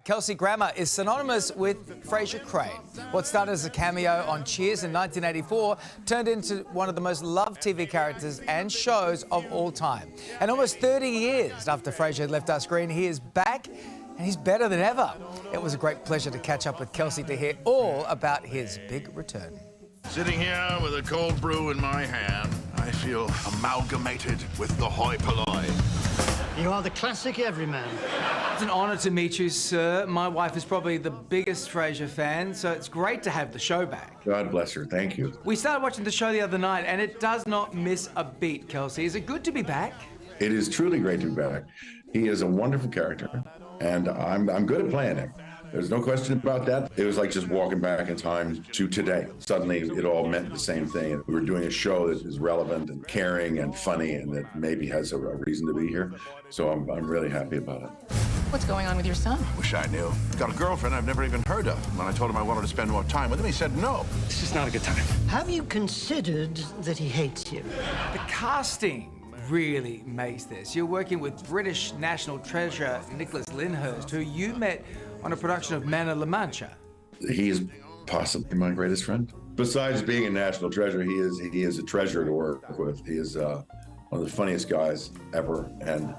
Kelsey Grammer is synonymous with Frasier Crane. What started as a cameo on Cheers in 1984 turned into one of the most loved TV characters and shows of all time. And almost 30 years after Frasier had left our screen, he is back and he's better than ever. It was a great pleasure to catch up with Kelsey to hear all about his big return. Sitting here with a cold brew in my hand, I feel amalgamated with the hoi polloi. You are the classic everyman. It's an honour to meet you, sir. My wife is probably the biggest Frasier fan, so it's great to have the show back. God bless her. Thank you. We started watching the show the other night, and it does not miss a beat, Kelsey. Is it good to be back? It is truly great to be back. He is a wonderful character, and I'm good at playing him. There's no question about that. It was like just walking back in time to today. Suddenly, it all meant the same thing. We were doing a show that is relevant and caring and funny and that maybe has a reason to be here. So I'm really happy about it. What's going on with your son? Wish I knew. He's got a girlfriend I've never even heard of. When I told him I wanted to spend more time with him, he said no. It's just not a good time. Have you considered that he hates you? The casting really makes this. You're working with British national treasure Nicholas Lyndhurst, who you met on a production of Man of La Mancha. He's possibly my greatest friend. Besides being a national treasure, he is a treasure to work with. He is one of the funniest guys ever and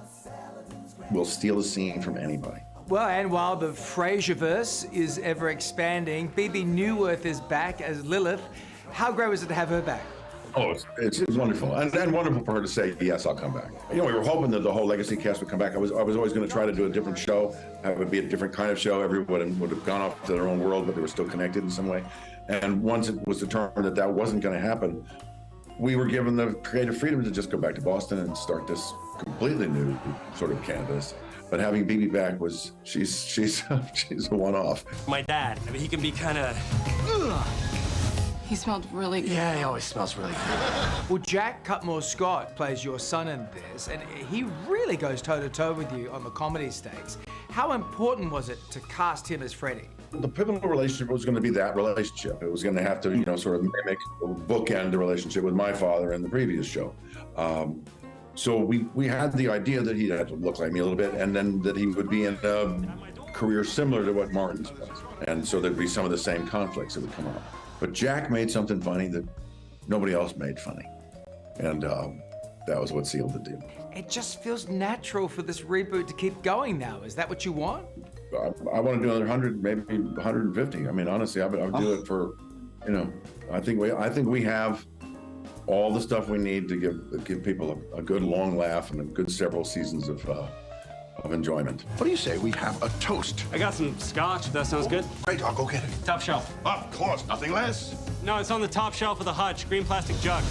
will steal a scene from anybody. Well, and while the Frasierverse is ever expanding, Bebe Neuwirth is back as Lilith. How great was it to have her back? Oh, it's wonderful, and wonderful for her to say, yes, I'll come back. You know, we were hoping that the whole Legacy cast would come back. I was always going to try to do a different show. It would be a different kind of show. Everyone would have gone off to their own world, but they were still connected in some way. And once it was determined that that wasn't going to happen, we were given the creative freedom to just go back to Boston and start this completely new sort of canvas. But having Bebe back was, she's a one-off. My dad, I mean, he can be kind of... He smelled really good. Yeah, he always smells really good. Well, Jack Cutmore-Scott plays your son in this, and he really goes toe-to-toe with you on the comedy stakes. How important was it to cast him as Freddy? The pivotal relationship was going to be that relationship. It was going to have to, you know, sort of mimic, bookend the relationship with my father in the previous show. So we had the idea that he'd have to look like me a little bit, and then that he would be in a career similar to what Martin's was. And so there'd be some of the same conflicts that would come up. But Jack made something funny that nobody else made funny. And that was what sealed the deal. It just feels natural for this reboot to keep going now. Is that what you want? I want to do another 100, maybe 150. I mean, honestly, I would do it for, you know, I think we have all the stuff we need to give people a good long laugh and a good several seasons of enjoyment. What do you say we have a toast? I got some scotch, if that sounds good. Great, I'll go get it. Top shelf. Of course, nothing less. No, it's on the top shelf of the hutch, green plastic jug.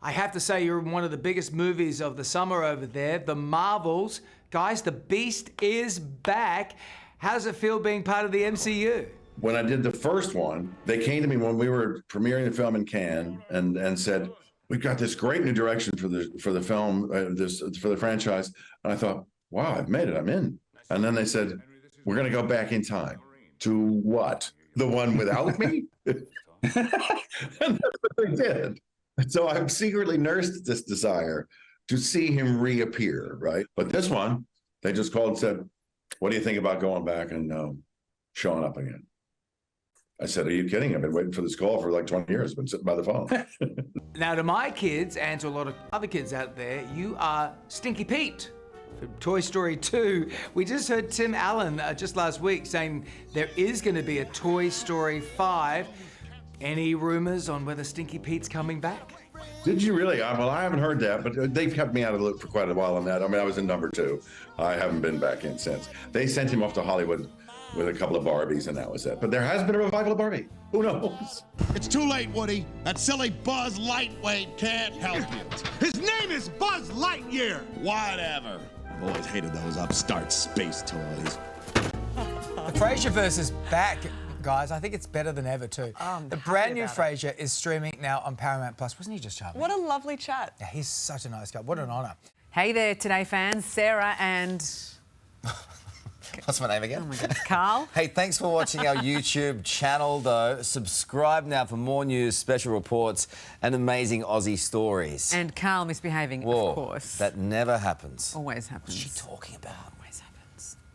I have to say, you're in one of the biggest movies of the summer over there, The Marvels. Guys, the Beast is back. How does it feel being part of the MCU? When I did the first one, they came to me when we were premiering the film in Cannes and said, we've got this great new direction for the film, for the franchise. And I thought, wow, I've made it, I'm in. And then they said, we're going to go back in time. To what? The one without me? And that's what they did. So I've secretly nursed this desire to see him reappear, right? But this one, they just called and said, what do you think about going back and showing up again? I said, are you kidding? I've been waiting for this call for like 20 years. I've been sitting by the phone. Now, to my kids and to a lot of other kids out there, you are Stinky Pete from Toy Story 2. We just heard Tim Allen just last week saying there is going to be a Toy Story 5. Any rumors on whether Stinky Pete's coming back? Did you really? Well, I haven't heard that, but they've kept me out of the loop for quite a while on that. I mean, I was in number 2. I haven't been back in since. They sent him off to Hollywood with a couple of Barbies, and that was it. But there has been a revival of Barbie. Who knows? It's too late, Woody. That silly Buzz Lightweight can't help you. His name is Buzz Lightyear. Whatever. I've always hated those upstart space toys. The Frasierverse is back, guys. I think it's better than ever, too. The brand new Frasier is streaming now on Paramount+. Wasn't he just charming? What a lovely chat. Yeah, he's such a nice guy. What an honour. Hey there, Today fans. Sarah and... What's my name again? Oh my goodness, Carl. Hey, thanks for watching our YouTube channel, though. Subscribe now for more news, special reports, and amazing Aussie stories. And Carl misbehaving, Whoa, of course. that never happens. Always happens. What's she talking about?